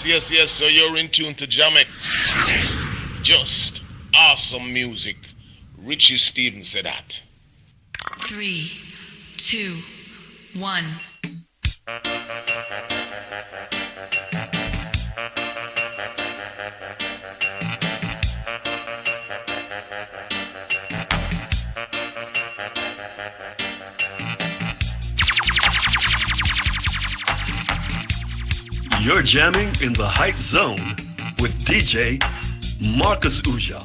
yes. So you're in tune to Jamex. Just awesome music. Richie Stevens said that. 3, 2, 1. You're jamming in the Hype Zone with DJ Marcus Ouja.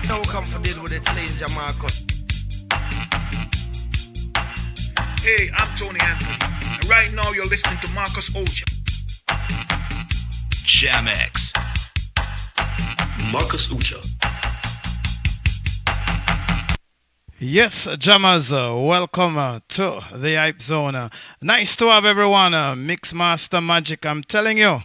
No comforted with it saying Jamaica. Hey, I'm Tony Anthony, and right now you're listening to Marcus Ouja. Jamex. Marcus Ouja. Yes, Jammers, welcome to the Hype Zone. Nice to have everyone. Mixmaster Magic, I'm telling you,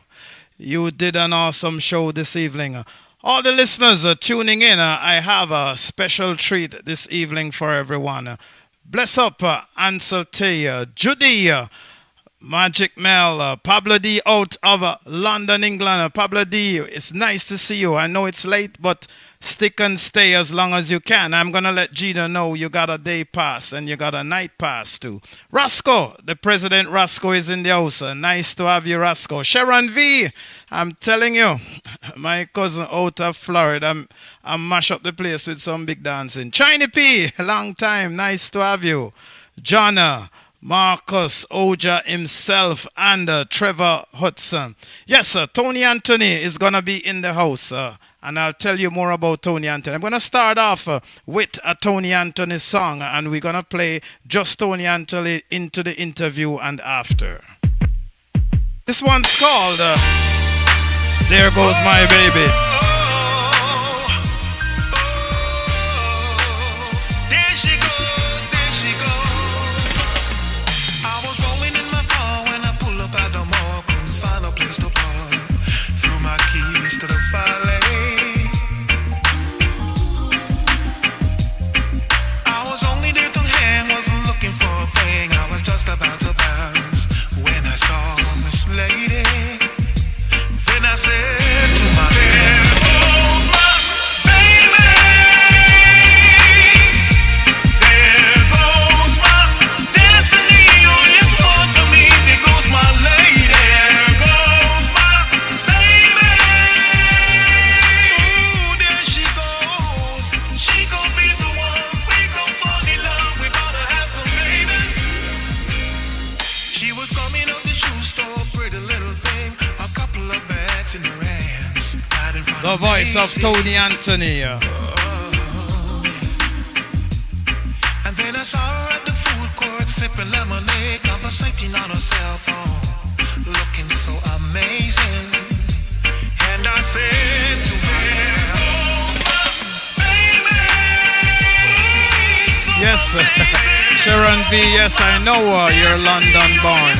you did an awesome show this evening. All the listeners tuning in, I have a special treat this evening for everyone. Bless up Ansel T, Judy, Magic Mel, Pablo D out of London, England. Pablo D, it's nice to see you. I know it's late, but stick and stay as long as you can. I'm going to let Gina know you got a day pass and you got a night pass too. Roscoe, the President Roscoe is in the house. Nice to have you, Roscoe. Sharon V, I'm telling you, my cousin out of Florida, I'm mash up the place with some big dancing. Chiny P, long time. Nice to have you. Jonna, Marcus Ouja himself, and Trevor Hudson. Yes, Tony Anthony is going to be in the house. And I'll tell you more about Tony Anthony. I'm going to start off with a Tony Anthony song, and we're going to play just Tony Anthony into the interview and after. This one's called There Goes My Baby. There she goes, there she goes. I was rolling in my car when I pull up at the mall, couldn't find a place to park. Threw my keys to the valet. About to bounce when I saw Miss Lady. Then I said to myself, there goes my baby. There goes my destiny. Only it's fun for me. There goes my lady. There goes my baby. Ooh, there she goes. She gon' be the one. We gon' fall in love. We gotta have some babies. She was coming up the shoe store, pretty little thing, a couple of bags in her hands. The voice of Tony Anthony. And then I saw her at the food court, sipping lemonade, conversating on her cell phone, looking so amazing. And I said to her, baby, so yes, Sharon B, yes, I know you're London born.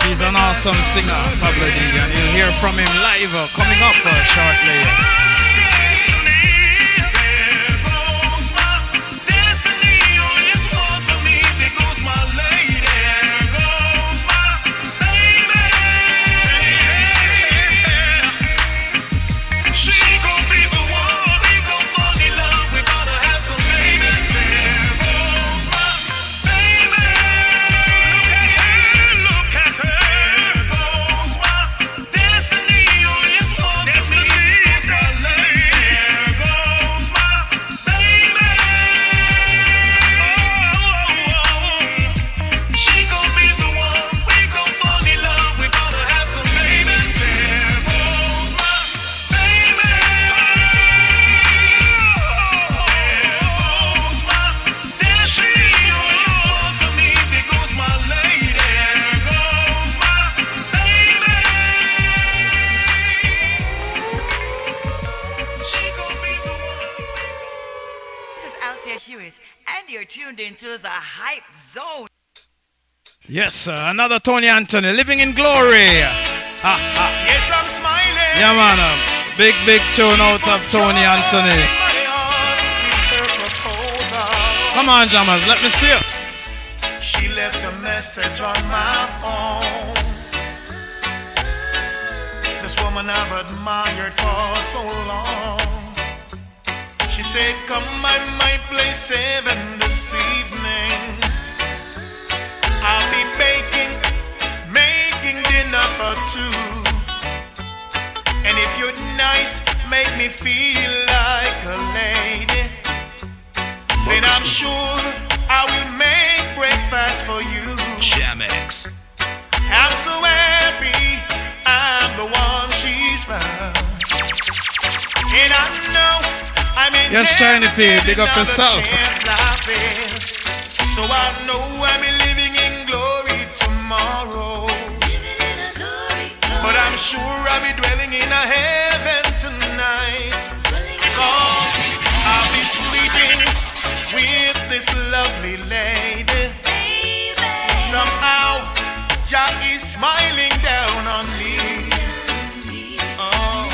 He's an awesome singer, Pablo D, and you'll hear from him live coming up shortly. tuned into the Hype Zone. Yes, another Tony Anthony, Living in Glory. Yes, I'm smiling. Yeah, man. Big tune out of Tony Anthony. Come on, Jammers, let me see it. She left a message on my phone. This woman I've admired for so long. She said, come, I might play 7 this evening. I'll be making dinner for 2. And if you're nice, make me feel like a lady. Then I'm sure I will make breakfast for you. Jamix. I'm so happy I'm the one she's found. And I know I may Yes, never Tiny P, get big up another yourself. chance like this. So I know I'll be living in glory tomorrow. But I'm sure I'll be dwelling in a heaven tonight. Because I'll be sleeping with this lovely lady. Somehow Jah is smiling down on me. Oh,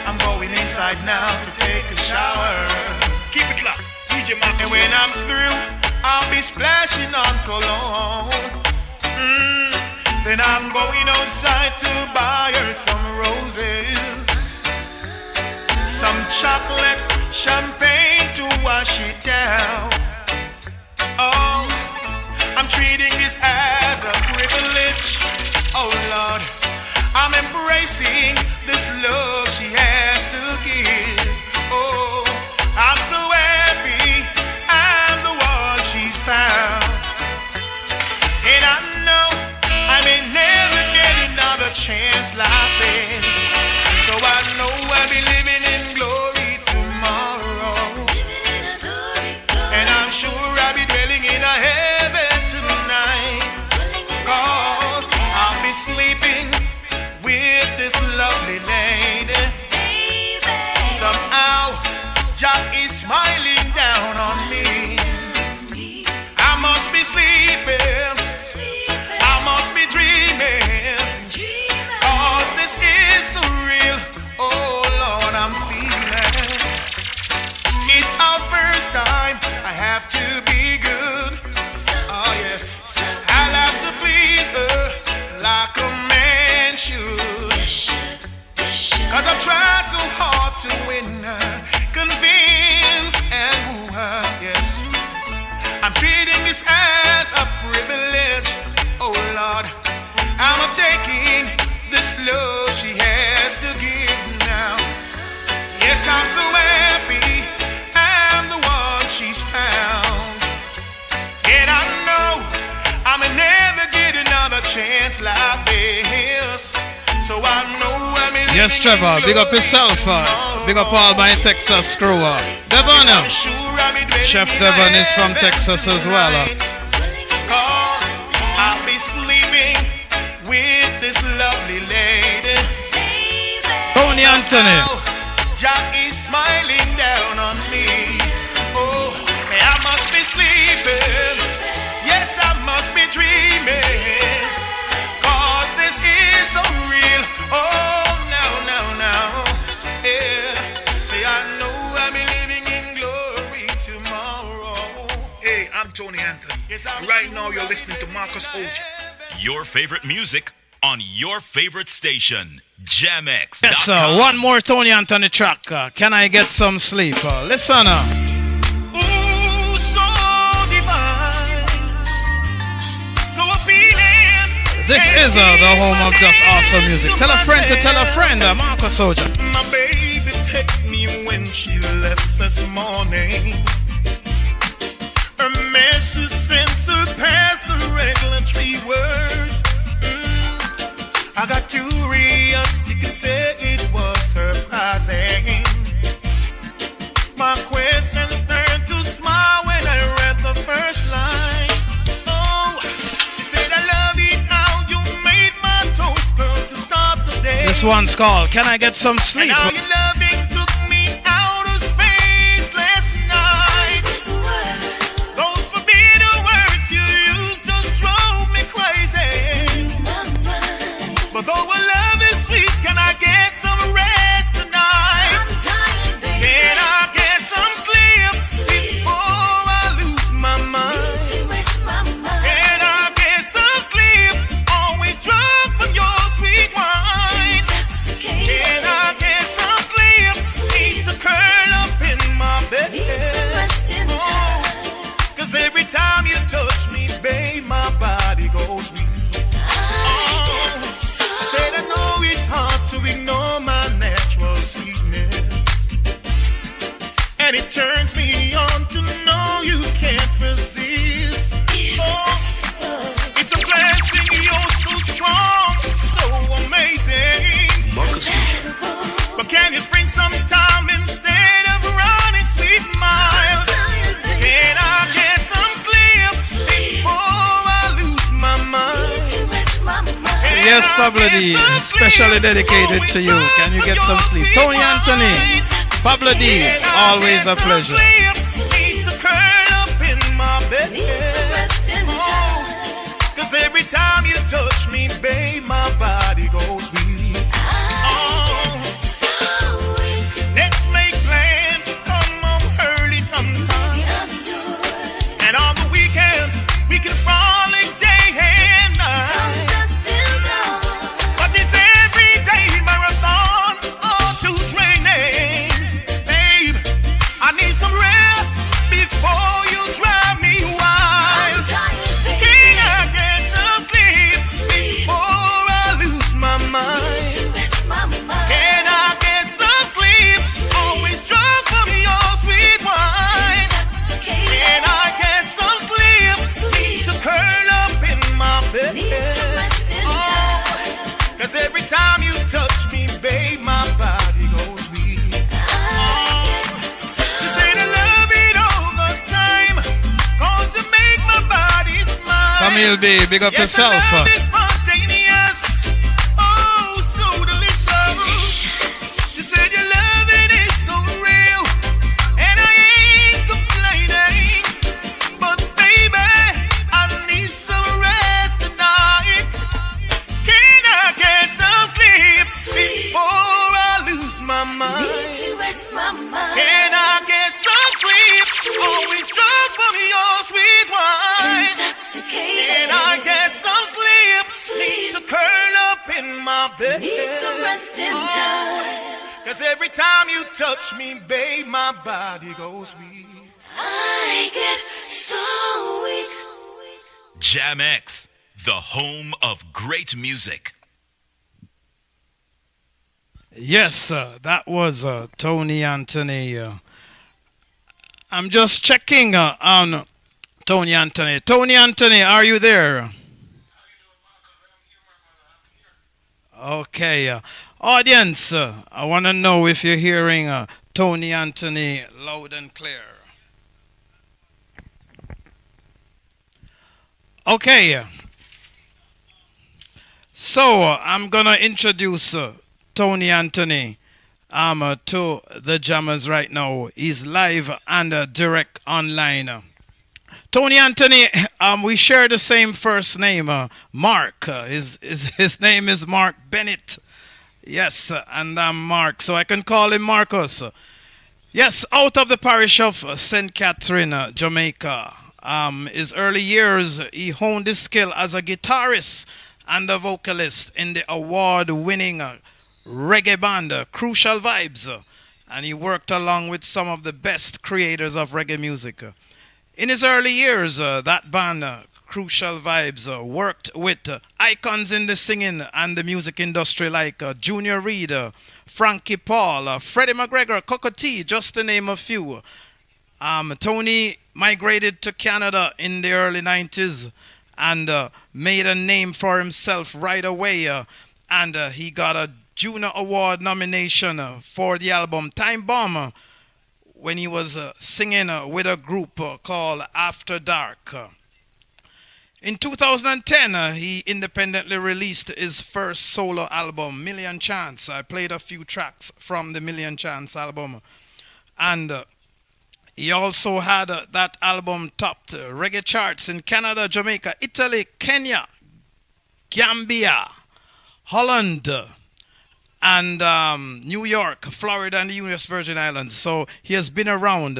I'm going inside now to take a shower. Keep it locked. DJ Marcus. And when I'm through, I'll be splashing on cologne. Then I'm going outside to buy her some roses, some chocolate, champagne to wash it down. Oh, I'm treating this as a privilege. Oh Lord, I'm embracing this love she has to give. Oh, I'm so happy I'm the one she's found. And I know I may never get another chance like this. So I know I'll be living in glory tomorrow. And I'm sure I'll be dwelling in a heaven tonight. Cause I'll be sleeping with this lovely lady. Somehow Jah is smiling down on me. I must be sleeping, I must be dreaming, cause this is so real. Oh Lord, I'm feeling. It's our first time, I have to be good. Oh yes, I'll have to please her like a man should. Cause I've tried so hard to win her, convince and woo her, yes. I'm treating this as a privilege. Oh Lord, I'm taking this love she has to give now. Yes, I'm so happy I'm the one she's found. And I know I may never get another chance like this. So I know I'm in. Yes, Trevor, big up yourself. Big up all my Texas crew. Devon, Chef Devon is from Texas as well. Cause I'll be sleeping with this lovely lady. Tony Anthony. Jah is smiling down on me. Oh, I must be sleeping. Yes, I must be dreaming. Cause this is so real. Oh, now. Yeah. Say I know I'll be living in glory tomorrow. Hey, I'm Tony Anthony. Yes, I'm Right sure now you're I'll listening to be Marcus living in Ouja. heaven. Your favorite music on your favorite station, Jamix. Yes, sir. One more Tony Anthony track. Can I get some sleep? Listen. Ooh, so divine, so appealing. This is the home of just awesome music. Tell a friend to tell a friend. Marcus Ouja. My baby texted me when she left this morning. Her message surpassed the regular 3 words. I got curious, you can say it was surprising. My questions turned to smile when I read the first line. Oh, she said I love it how you made my toast girl to start the day. This one's called Can I Get Some And Sleep? how your loving took me out of space last night. Those sing you're so strong, so amazing. Marcus Future. But can you spring some time instead of running sweet miles? Can I get some sleep before I lose my mind? Yes, Pablo D, specially dedicated to you. Can you get some sleep? Tony Anthony, Pablo D, always a pleasure. Need to curl up in my bed. Cause every time you touch me, babe, my body goes weak. Let's make plans, come home early sometime. And on the weekends, we can frolic day and night. But this everyday marathon's all too draining. Babe, I need some rest before you drive me wild. Can I get some sleep before I lose my mind? Can I get some sleep? Always drunk from your sweet wine. Can I get some sleep? Need to curl up in my bed. Cause every time you touch me, babe, my body goes weak. You say to love it all the time, cause you make my body smile. Camille B, big up Yes, yourself. love is spontaneous. Oh, so delicious. You said your loving is so real, and I ain't complaining. But baby, I need some rest tonight. Can I get some sleep before I lose my mind? Can I get some sleep? Always drunk from your sweet wine. Can I get some sleep? Need to curl up in my bed. Cause every time you touch me, babe, my body goes weak. Jam X, the home of great music. Yes, that was Tony Anthony. I'm just checking on Tony Anthony. Tony Anthony, are you there? Okay. Audience, I want to know if you're hearing Tony Anthony loud and clear. Okay. So, I'm going to introduce Tony Anthony to the jammers right now. He's live and direct online. Tony Anthony, we share the same first name, Mark. His name is Mark Bennett. Yes, and I'm Mark, so I can call him Marcus. Yes, out of the parish of St. Catherine, Jamaica. His early years, he honed his skill as a guitarist and a vocalist in the award-winning reggae band, Crucial Vibes. And he worked along with some of the best creators of reggae music. In his early years, that band, Crucial Vibes, worked with icons in the singing and the music industry like Junior Reid, Frankie Paul, Freddie McGregor, Cocoa T, just to name a few. Tony migrated to Canada in the early 90s and made a name for himself right away. And he got a Juno Award nomination for the album Time Bomb when he was singing with a group called After Dark. In 2010, he independently released his first solo album, Million Chance. I played a few tracks from the Million Chance album. And he also had that album topped reggae charts in Canada, Jamaica, Italy, Kenya, Gambia, Holland, and New York, Florida, and the U.S. Virgin Islands. So he has been around.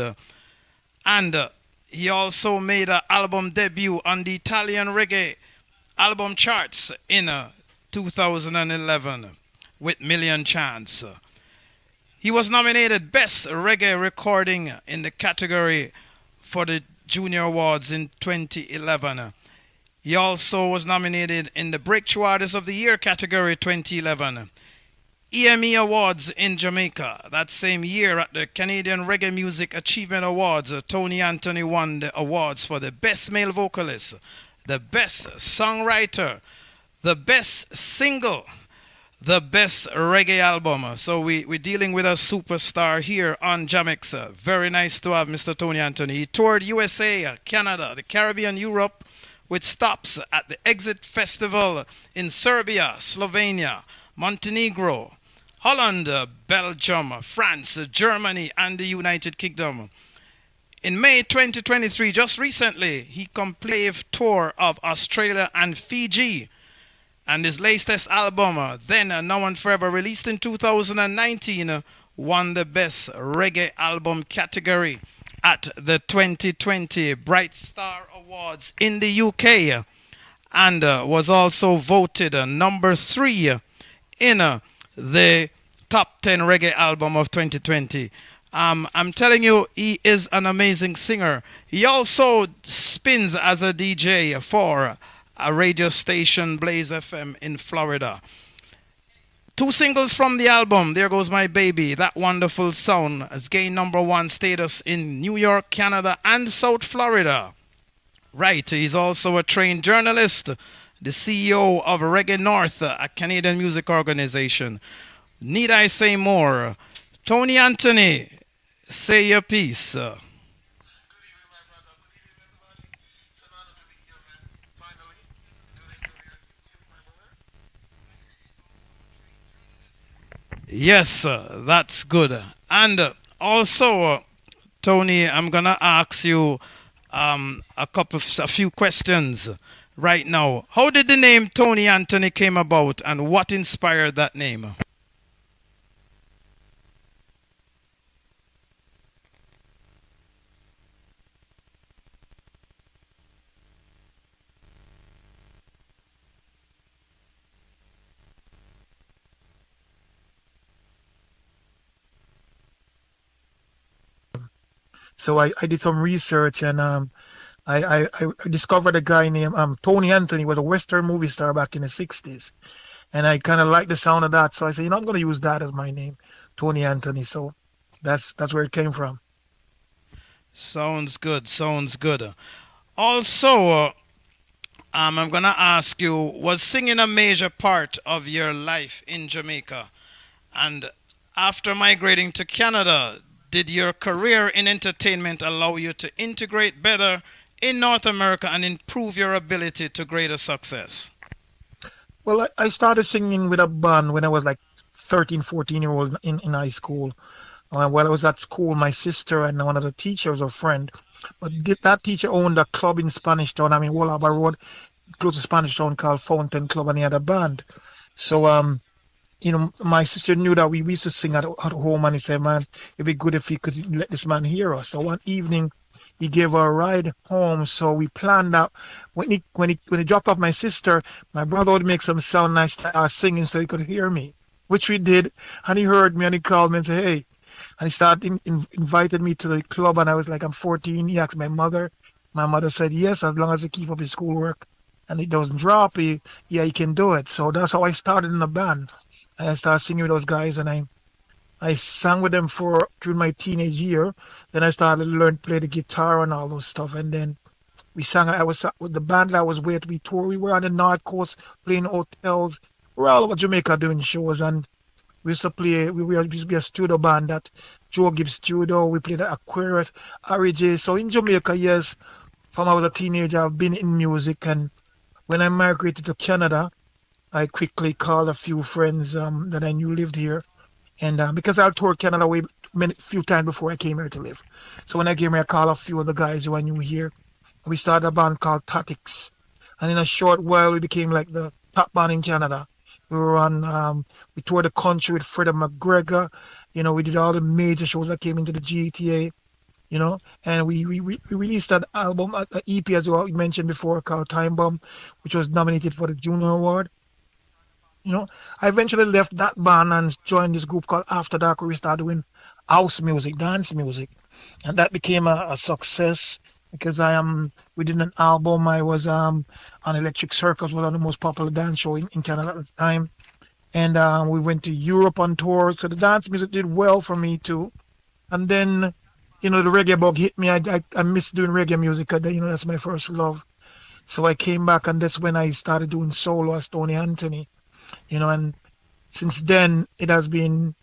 And he also made an album debut on the Italian reggae album charts in 2011 with Million Chance. He was nominated Best Reggae Recording in the category for the Junior Awards in 2011. He also was nominated in the Breakthrough Artist of the Year category 2011. EME Awards in Jamaica. That same year at the Canadian Reggae Music Achievement Awards, Tony Anthony won the awards for the Best Male Vocalist, the best songwriter, the best single, the best reggae album. So we're dealing with a superstar here on Jamaica. Very nice to have Mr. Tony Anthony. He toured USA, Canada, the Caribbean, Europe, with stops at the Exit Festival in Serbia, Slovenia, Montenegro, Holland, Belgium, France, Germany, and the United Kingdom. In May 2023, just recently, he completed a tour of Australia and Fiji. And his latest album, Then, Now and Forever, released in 2019, won the Best Reggae Album category at the 2020 Bright Star Awards in the UK, and was also voted number 3 in the top 10 reggae album of 2020. I'm telling you, he is an amazing singer. He also spins as a DJ for a radio station, Blaze FM in Florida. 2 singles from the album, There Goes My Baby, That Wonderful Sound, has gained number 1 status in New York, Canada, and South Florida. Right, he's also a trained journalist, the CEO of Reggae North, a Canadian music organization. Need I say more? Tony Anthony, say your piece. Yes, that's good. And also, Tony, I'm gonna ask you a few questions right now. How did the name Tony Anthony came about, and what inspired that name? So I did some research and I discovered a guy named Tony Anthony was a Western movie star back in the 60s. And I kind of liked the sound of that. So I said, I'm going to use that as my name, Tony Anthony. So that's where it came from. Sounds good. Sounds good. Also, I'm gonna ask you: was singing a major part of your life in Jamaica? And after migrating to Canada, did your career in entertainment allow you to integrate better in North America and improve your ability to greater success? Well, I started singing with a band when I was like 13, 14 year old in high school. While I was at school, my sister and one of the teachers, a friend, but that teacher owned a club in Spanish Town, Wallaba Road, close to Spanish Town called Fountain Club, and he had a band. So, my sister knew that we used to sing at home, and he said, man, it'd be good if he could let this man hear us. So one evening, he gave her a ride home. So we planned that when he dropped off my sister, my brother would make some sound and I started singing so he could hear me, which we did. And he heard me and he called me and said, hey. And he started invited me to the club, and I was like, I'm 14. He asked my mother. My mother said, yes, as long as he keep up his schoolwork and he doesn't drop, he can do it. So that's how I started in the band. And I started singing with those guys, and I sang with them during my teenage year. Then I started to learn play the guitar and all those stuff. And then we sang. I was with the band that I was with. We toured. We were on the North Coast playing hotels. We were all over Jamaica doing shows, and we used to play. We used to be a studio band at Joe Gibbs Studio. We played at Aquarius, RJ. So in Jamaica, yes, from I was a teenager, I've been in music. And when I migrated to Canada, I quickly called a few friends that I knew lived here. And because I toured Canada few times before I came here to live. So when I came here, I called a few of the guys who I knew here. We started a band called Tactics. And in a short while, we became like the top band in Canada. We toured the country with Freddie McGregor. We did all the major shows that came into the GTA, and we released that album, an EP, as you mentioned before, called Time Bomb, which was nominated for the Junior Award. I eventually left that band and joined this group called After Dark, where we started doing house music, dance music, and that became a success because we did an album. I was on Electric Circus, one of the most popular dance show in Canada at the time, and we went to Europe on tour. So the dance music did well for me too, and then the reggae bug hit me. I miss doing reggae music. That's my first love. So I came back, and that's when I started doing solo as Tony Anthony. And since then it has been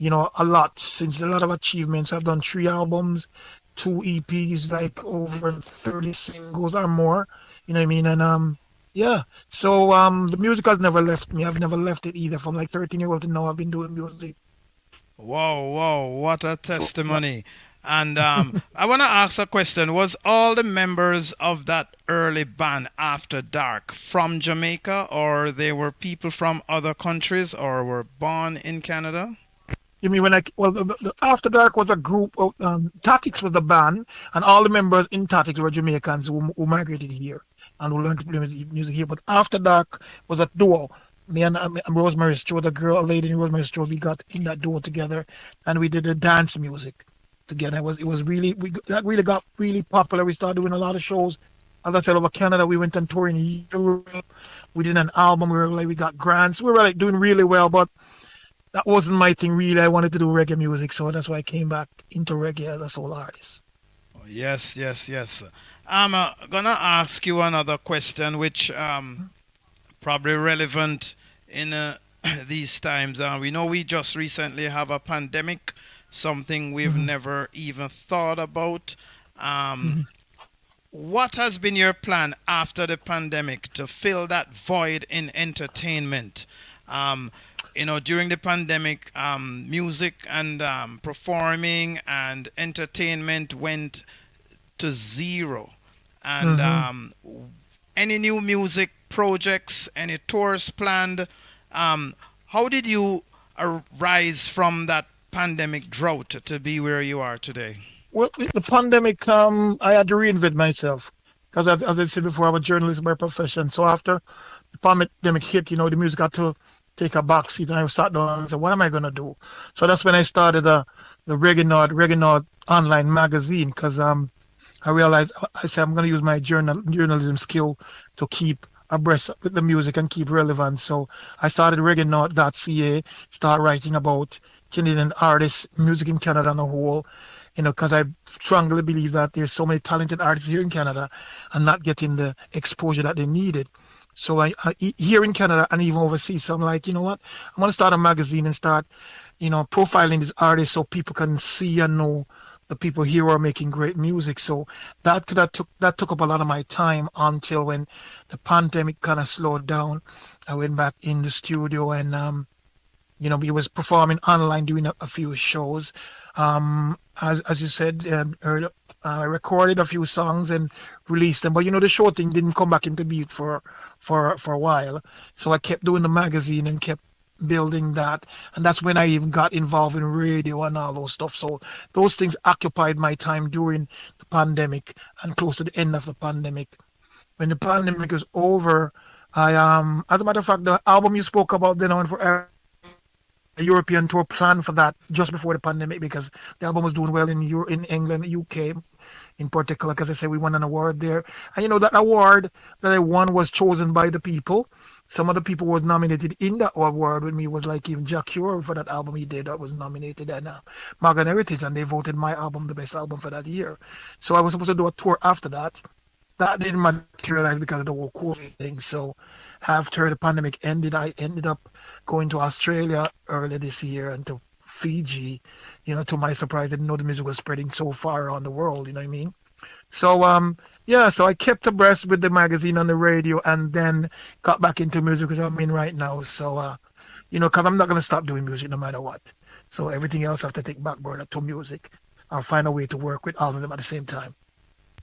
a lot. Since a lot of achievements. I've done 3 albums, 2 EPs, like over 30 singles or more. You know what I mean? And yeah. So the music has never left me. I've never left it either. From like 13 year old to now, I've been doing music. Whoa, whoa, what a So yeah. testimony. And I want to ask a question. Was all the members of that early band After Dark from Jamaica, or they were people from other countries, or were born in Canada? You mean when well, the After Dark was a group of, Tactics was the band, and all the members in Tactics were Jamaicans who migrated here and who learned to play music here. But After Dark was a duo. Me and Rosemary Stewart, the girl, a lady in Rosemary Stewart, we got in that duo together, and we did the dance music together. It was really that really got really popular. We started doing a lot of shows. As I said, over Canada, we went on tour in Europe. We did an album. We got grants. We were like doing really well, but that wasn't my thing really. I wanted to do reggae music, so that's why I came back into reggae as a solo artist. Yes, yes, yes. I'm gonna ask you another question, which probably relevant in these times. We know we just recently have a pandemic, something we've Hmm. never even thought about. Um, Hmm. what has been your plan after the pandemic to fill that void in entertainment? Um, during the pandemic, music and performing and entertainment went to zero. And Hmm. any new music projects, any tours planned? How did you arise from that pandemic drought to be where you are today? Well, the pandemic, I had to reinvent myself because, as I said before, I'm a journalist by profession. So after the pandemic hit, the music had to take a back seat, and I sat down and said, "What am I gonna do?" So that's when I started the Reggae Nord online magazine because I realized I said I'm going to use my journalism skill to keep abreast with the music and keep relevant. So I started reggae.ca, start writing about Canadian artists, music in Canada on a whole, because I strongly believe that there's so many talented artists here in Canada and not getting the exposure that they needed. So here in Canada and even overseas. So I'm like, you know what? I'm going to start a magazine and start, profiling these artists so people can see and know the people here are making great music. So that took up a lot of my time until when the pandemic kind of slowed down. I went back in the studio and we was performing online, doing a few shows. As you said earlier, I recorded a few songs and released them. But the show thing didn't come back into beat for a while. So I kept doing the magazine and kept building that, and that's when I even got involved in radio and all those stuff. So those things occupied my time during the pandemic and close to the end of the pandemic. When the pandemic was over, I as a matter of fact, the album you spoke about then on for a European tour planned for that just before the pandemic because the album was doing well in England, UK in particular, because I said we won an award there. And that award that I won was chosen by the people. Some of the people were nominated in that award with me was like even Jack Cure for that album he did that was nominated, and Morgan Heritage, and they voted my album the best album for that year. So I was supposed to do a tour after that. That didn't materialize because of the whole COVID thing. So after the pandemic ended, I ended up going to Australia earlier this year and to Fiji. To my surprise, I didn't know the music was spreading so far around the world. You know what I mean? So yeah, so I kept abreast with the magazine on the radio, and then got back into music, which I'm in right now. So because I'm not gonna stop doing music no matter what. So everything else I have to take back burner to music. I'll find a way to work with all of them at the same time.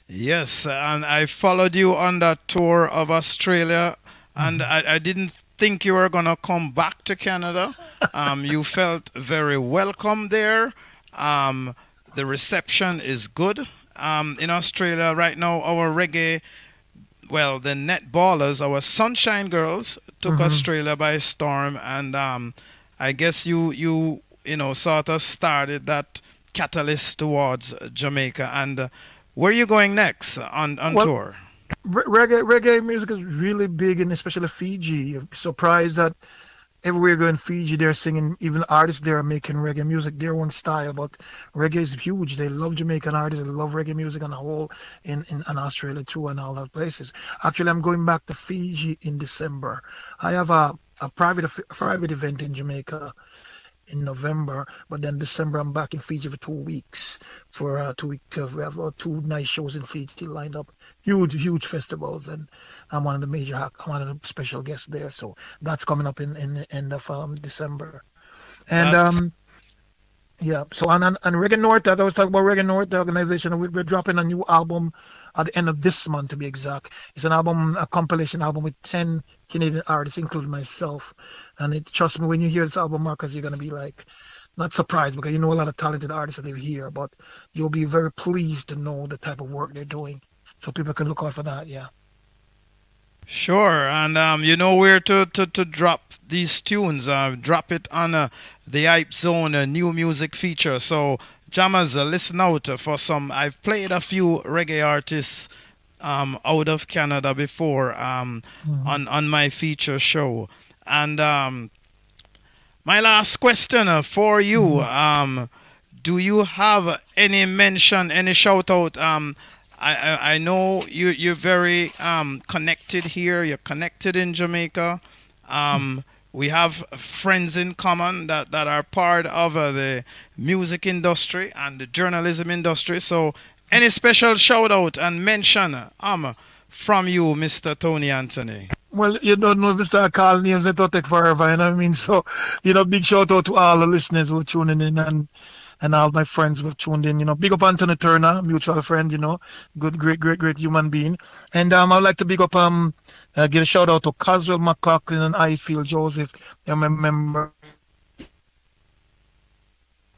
Yes, and I followed you on that tour of Australia, and Hmm. I didn't think you were gonna come back to Canada. You felt very welcome there. Um, the reception is good. In Australia right now, our reggae, well, the netballers, our Sunshine Girls, took Hmm. Australia by storm, and I guess you sort of started that catalyst towards Jamaica. And where are you going next on Well, tour? reggae music is really big, and especially Fiji. You're surprised that everywhere you go in Fiji, they're singing. Even artists there are making reggae music their own style. But reggae is huge. They love Jamaican artists. They love reggae music on the whole in Australia too and all those places. Actually, I'm going back to Fiji in December. I have a private event in Jamaica in November, but then December I'm back in Fiji for 2 weeks. For 2 weeks, we have two nice shows in Fiji lined up. Huge festivals, and I'm I'm one of the special guests there. So that's coming up in the end of December. And That's yeah, so and Reggae North, as I was talking about Reggae North, the organization, we're dropping a new album at the end of this month to be exact. It's an album, a compilation album with 10 Canadian artists, including myself. And trust me, when you hear this album, Marcus, you're gonna be like not surprised because you know a lot of talented artists that live here, but you'll be very pleased to know the type of work they're doing. So people can look out for that, yeah. sure. And you know where to drop these tunes. Drop it on the Hype Zone new music feature. So, Jammers, listen out for some. I've played a few reggae artists out of Canada before on my feature show. And my last question for you, do you have any mention, any shout out? I know you're very connected here. You're connected in Jamaica. We have friends in common that are part of the music industry and the journalism industry. So, any special shout out and mention from you, Mr. Tony Anthony? Well, you don't know if you start calling names, it'll take forever, you know what I mean? So, big shout out to all the listeners who are tuning in and all my friends who have tuned in, big up Anthony Turner, mutual friend, good, great human being. And I'd like to big up, give a shout out to Caswell McLaughlin and Ifield Joseph, I'm a member.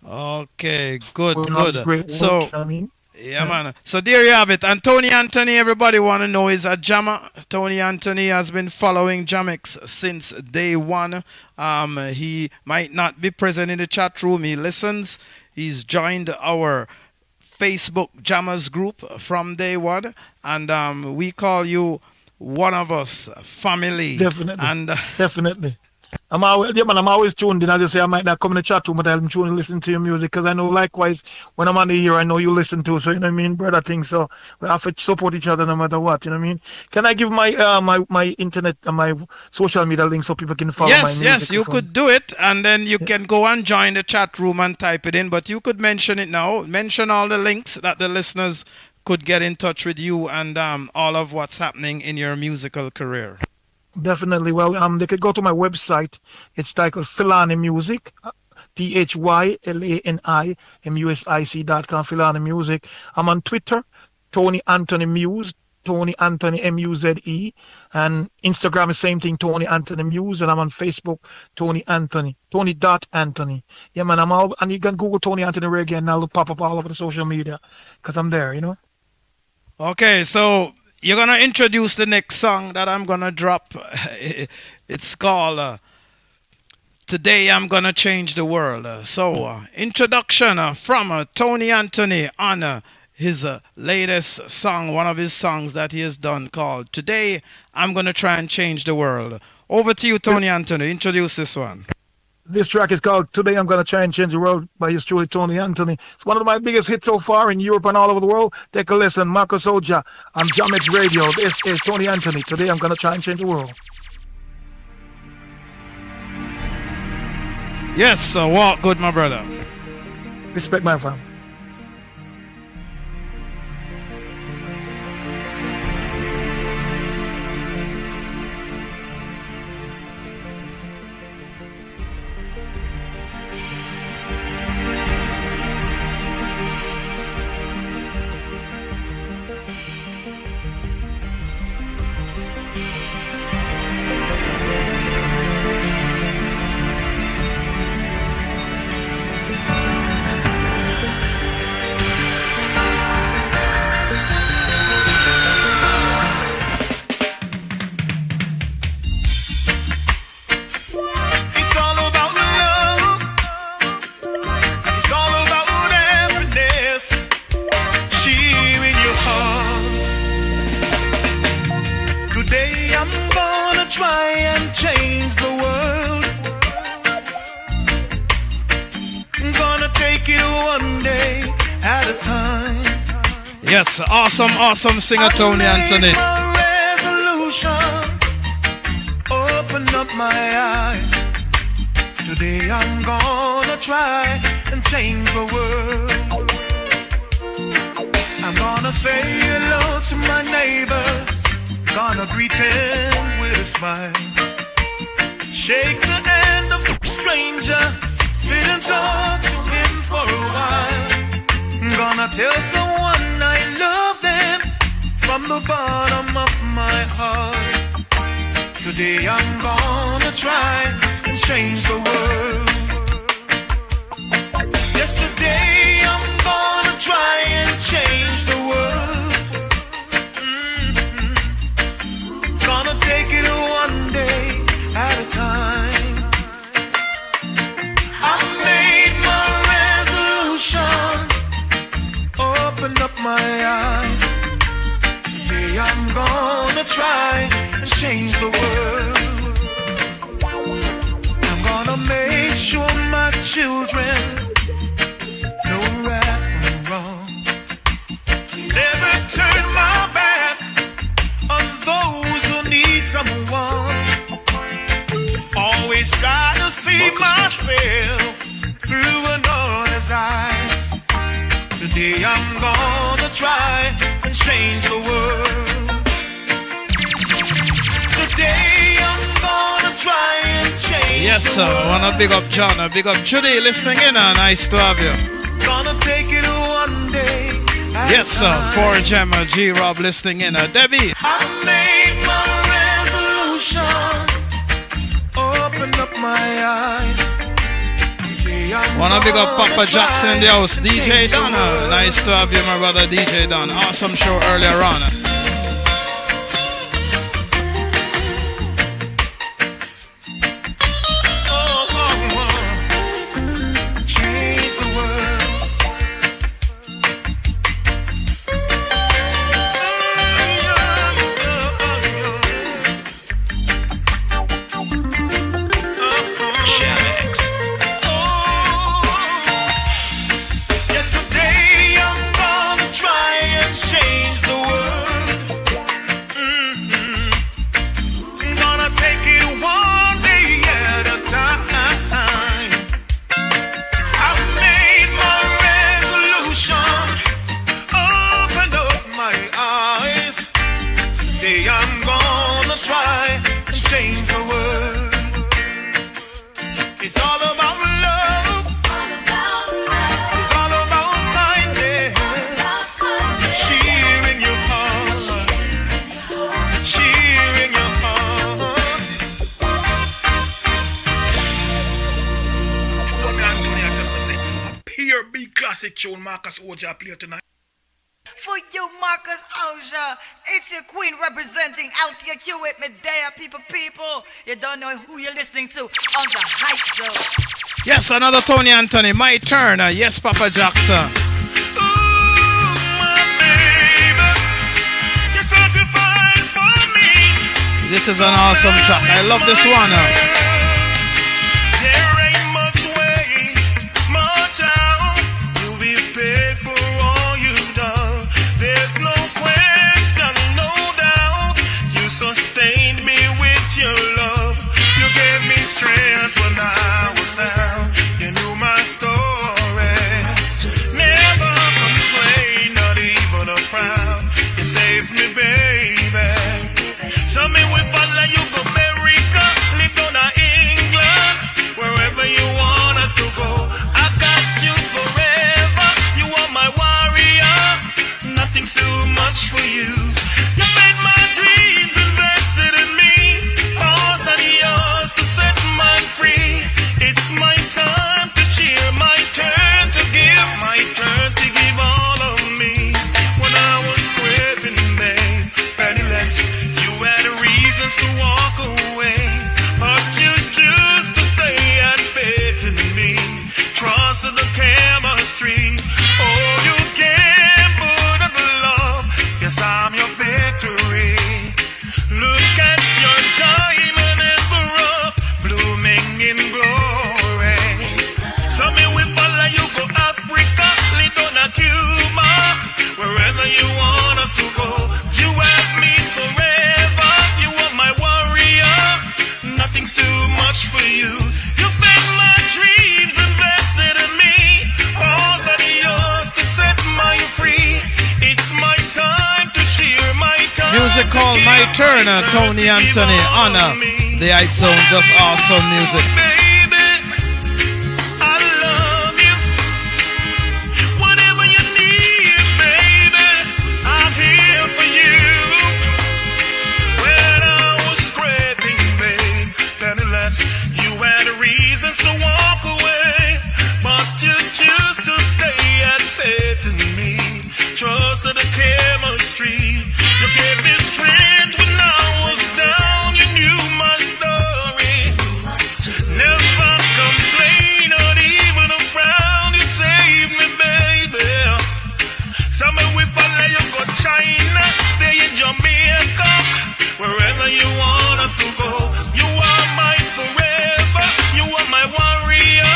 Okay, good, Great work, So, you know what I mean? yeah, man. So there you have it. And Tony Anthony, everybody want to know, is a jammer. Tony Anthony has been following Jamex since day one. He might not be present in the chat room. He listens. He's joined our Facebook Jammers group from day one. And we call you one of us, family. Definitely. I'm always tuned in. As I say, I might not come in the chat room, but I'm tuned to listen to your music because I know likewise when I'm on the here, I know you listen to. So you know what I mean, brother. Thing. So we have to support each other no matter what. You know what I mean? Can I give my my internet and my social media link so people can follow my music? Yes, you could do it, and then you can go and join the chat room and type it in. But you could mention it now. Mention all the links that the listeners could get in touch with you and all of what's happening in your musical career. Definitely. Well, they could go to my website. It's titled Philani Music, PHYLANIMUSIC.com, Philani Music. I'm on Twitter, Tony Anthony Muse, Tony Anthony MUZE, and Instagram, the same thing, Tony Anthony Muse, and I'm on Facebook, Tony Anthony, Tony.Anthony. Yeah, man, I'm all, and you can Google Tony Anthony Reggae, and I'll pop up all over the social media, because I'm there, Okay, so you're going to introduce the next song that I'm going to drop. It's called Today I'm Going to Change the World. Introduction from Tony Anthony on his latest song, one of his songs that he has done called Today I'm Going to Try and Change the World. Over to you, Tony Anthony. Introduce this one. This track is called Today I'm Gonna Try and Change the World by yours truly, Tony Anthony. It's one of my biggest hits so far in Europe and all over the world. Take a listen. Marcus Ouja on Jamix Radio. This is Tony Anthony. Today I'm Gonna Try and Change the World. Yes, walk good, my brother. Respect my family. Today I'm gonna try and change the world. time. Yes, awesome singer Tony Anthony. Resolution, open up my eyes. Today I'm gonna try and change the world. I'm gonna say hello to my neighbors, gonna greet him with a smile. Shake the hand of a stranger, sit and talk to him for a while. Gonna tell someone I love them from the bottom of my heart. Today I'm gonna try and change the world. Yesterday I'm gonna try and change the world. Gonna take it one day at a time. I made my resolution, open up my eyes. Today I'm gonna try and change the world. I'm gonna make sure my children know right from wrong. Never turn my back on those who need someone. Always try to see myself through another's eyes. Today I'm gonna try and change the world. Today I'm gonna try and change. Yes, sir. Wanna big up John, big up Judy listening in. Nice to have you. Gonna take it one day. Yes, sir. For Gemma G Rob listening in. Debbie. I made my resolution, open up my eyes. Wanna big up Papa Jackson in the house. DJ Donna. Nice to have you, my brother DJ Don. Awesome show earlier on. Change the world. Yesterday I'm gonna try and change the world. Gonna take it one day at a time. I've made my resolution, opened up my eyes. Today I'm gonna try and change the world. It's all about love. It's all about kindness. Cheering your heart. Cheering your heart. Tony Anthony at 10%. A pure big classic tune Marcus Ouja play tonight. For you, Marcus Ouja, it's your queen representing out here. Q with me there, people. You don't know who you're listening to on the Hype Zone. Yes, another Tony Anthony. My turn. Yes, Papa Jackson. You sacrificed for me. This is an awesome track. I love this one. There ain't much way, much out. You'll be paid for all you've done. There's no question, no doubt. You sustained me with your love. You gave me strength when I was down. You knew my story. Never complained, not even a frown. You saved me, baby. Some me with follow you go America, live on a my turn, Tony Anthony, on the Hype Zone, just awesome music. To walk away, but you choose to stay and faith in me. Trust the chemistry. You gave me strength when I was down. You knew my story. Never complain or even a frown. You saved me, baby. Somewhere we follow you go China, stay in Jamaica, wherever you want us to go. You are my forever. You are my warrior.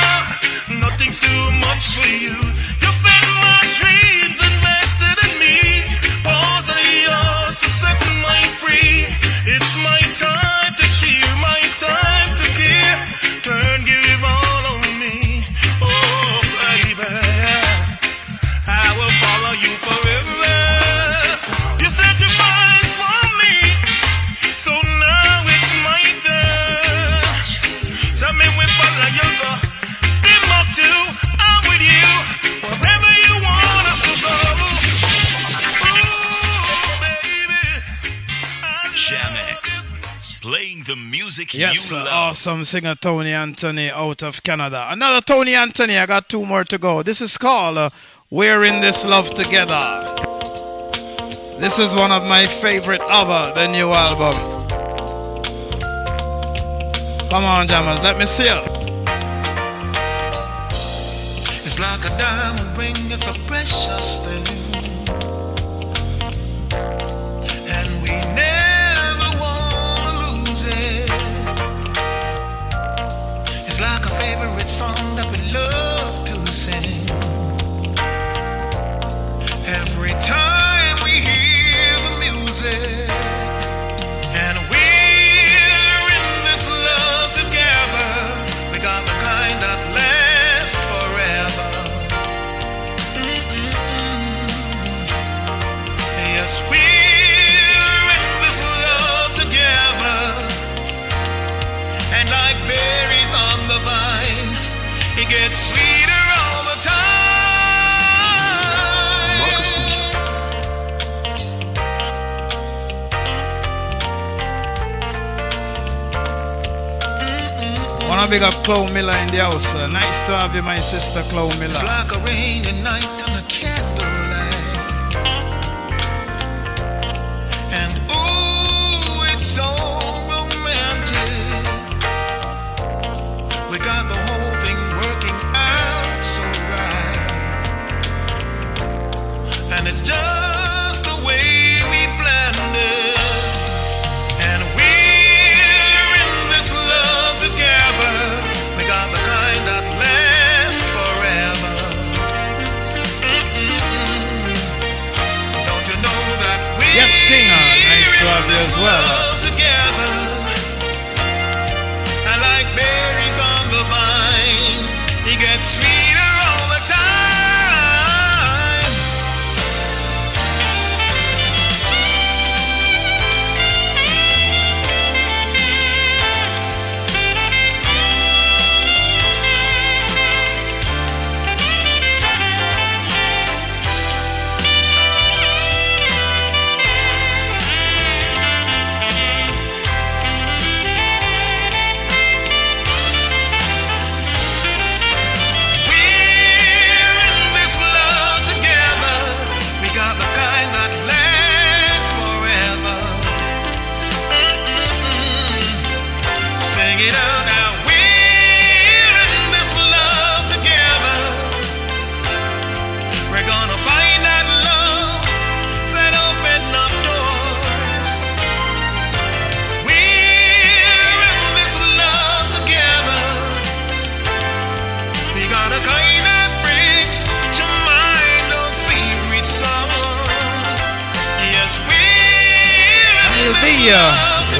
Nothing's too much for you. You fed my dreams, invested in me. Was I yours to set my free? It's my time to share, my time to care. Turn, give all on me. Oh, baby, I will follow you forever. You sacrificed for me, so now it's my turn. Tell me we follow you, go. Them up to, I'm with you. Wherever you want us to go. Ooh, baby. Jamex, playing the music Yes, you love. awesome singer Tony Anthony out of Canada. Another Tony Anthony, I got two more to go. This is called We're in This Love Together. This is one of my favorite of the new album. Come on, jammers, let me see it. It's like a diamond ring, it's a precious thing. And we never want to lose it. It's like a favorite song that we love to sing. Every time we hear the music, and we're in this love together. We got the kind that lasts forever. Yes, we're in this love together. And like berries on the vine, it gets sweeter all the time. Wanna big up Chloe Miller in the house. Nice to have you, my sister Chloe Miller. It's like a rainy night on a candlelight. And ooh, it's so romantic. We got the whole thing working out so right. And it's just the way we planned it. And we're in this love together. We got the kind that lasts forever. Don't you know that we're Yes, King, nice to have you as well. together? And like berries on the vine, it gets sweeter all the time. Yeah,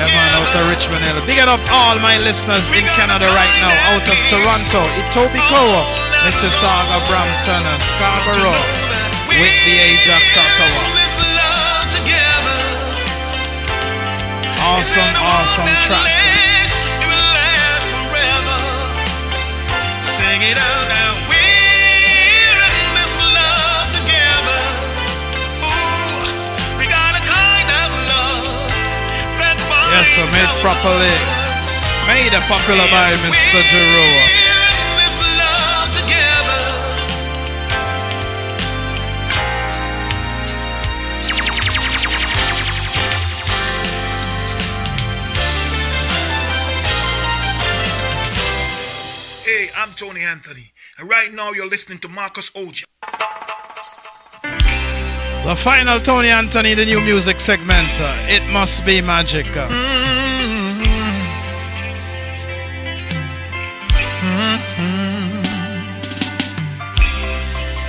man, out of Richmond Hill. Big it up all my listeners in Canada right now, out of Toronto, Etobicoke, Mississauga, Brampton, Scarborough, with the Ajax, Ottawa. Awesome, awesome track. It will last forever. Sing it out now. We're in this love together. Ooh, we got a kind of love that binds Yes, sir, made properly. Made popular by Mr. Giroux. Hey, I'm Tony Anthony, and right now you're listening to Marcus Ouja. The final Tony Anthony, the new music segment. It must be magic.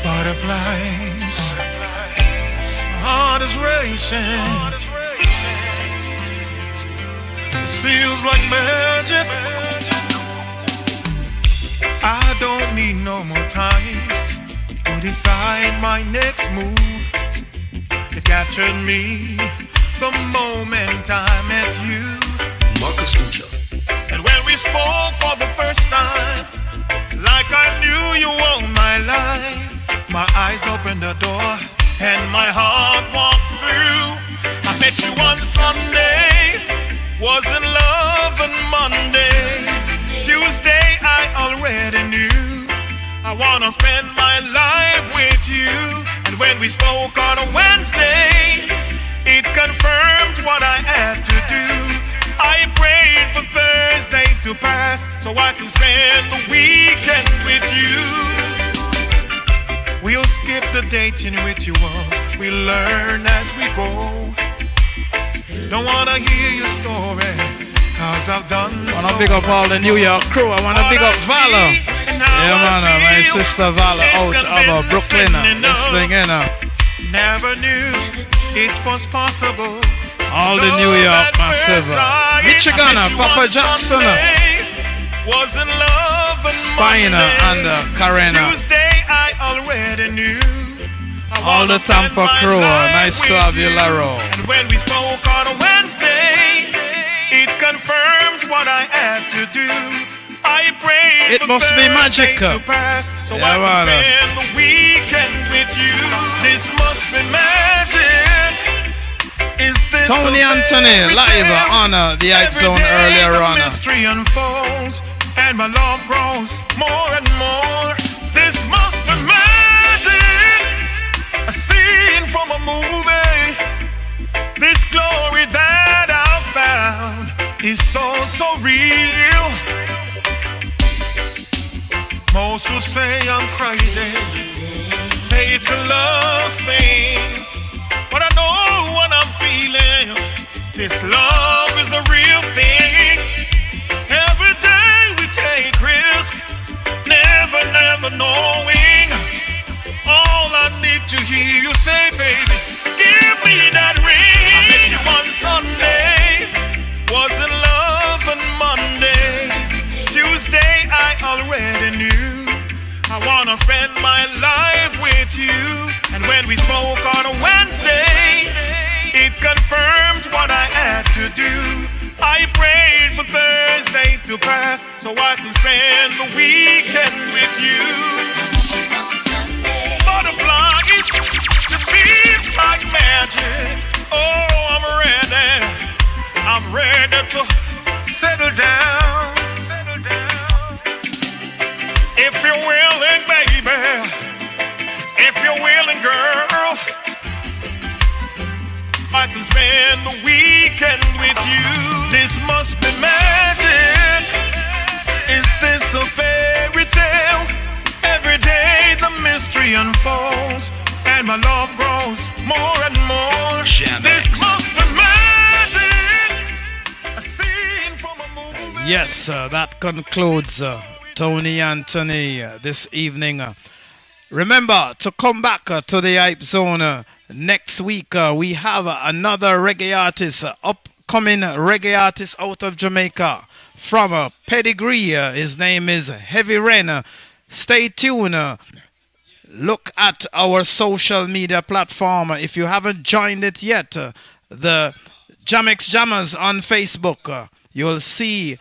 Butterflies, my heart is racing. This feels like magic. I don't need no more time to decide my next move. You captured me the moment I met you. Marcus Ouja. And when we spoke for the first time, like I knew you all my life, my eyes opened the door and my heart walked through. I met you on Sunday, was in love on Monday. Tuesday I already knew I wanna spend my life with you. And when we spoke on a Wednesday, it confirmed what I had to do. I prayed for Thursday to pass so I could spend the weekend with you. We'll skip the dating rituals, we'll learn as we go. Don't wanna hear your story, cause I've done I wanna so big up all the New York crew. I wanna big up Valor. Yeah, man, my sister Valor out of Brooklyn. Listening in. Never knew it was possible. All the New York massive. Michigan, Papa Jackson. Was in love and Spina and Karena. Tuesday I already knew. All the Tampa crew. Nice to have you, Laro. And when we spoke on a Wednesday, it confirmed what I had to do. I prayed It must be magic. to pass, so Yeah, I man. could spend the weekend with you. This must be magic. Is this Tony a Anthony fairy live tale? on the Hype Every Zone day earlier the on. mystery unfolds and my love grows more and more. This must be magic, a scene from a movie. This glory that I've found is so real. Most will say I'm crazy, say it's a love thing, but I know what I'm feeling. This love is a real thing. Every day we take risks, never knowing. All I need to hear you say, baby, give me that ring. I met you on Sunday, was in love on Monday. Tuesday I already knew I wanna spend my life with you. And when we spoke on a Wednesday, it confirmed what I had to do. I prayed for Thursday to pass so I could spend the weekend with you. Butterflies, just seems like magic. Oh, I'm ready to settle down. If you're willing, baby, if you're willing, girl, I can spend the weekend with you. This must be magic. Is this a fairy tale? Every day the mystery unfolds and my love grows more and more. This must be magic. A scene from a movie. Yes, that concludes Tony Anthony this evening. Remember to come back to the Hype Zone next week. We have another reggae artist, upcoming reggae artist out of Jamaica from Pedigree. His name is Heavy Rain. Stay tuned. Look at our social media platform. If you haven't joined it yet, the Jamex Jammers on Facebook. You'll see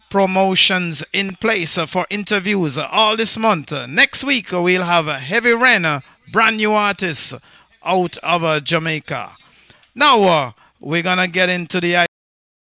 promotions in place for interviews all this month. Next week, we'll have a Heavy Rain, brand new artists out of Jamaica. Now, we're going to get into the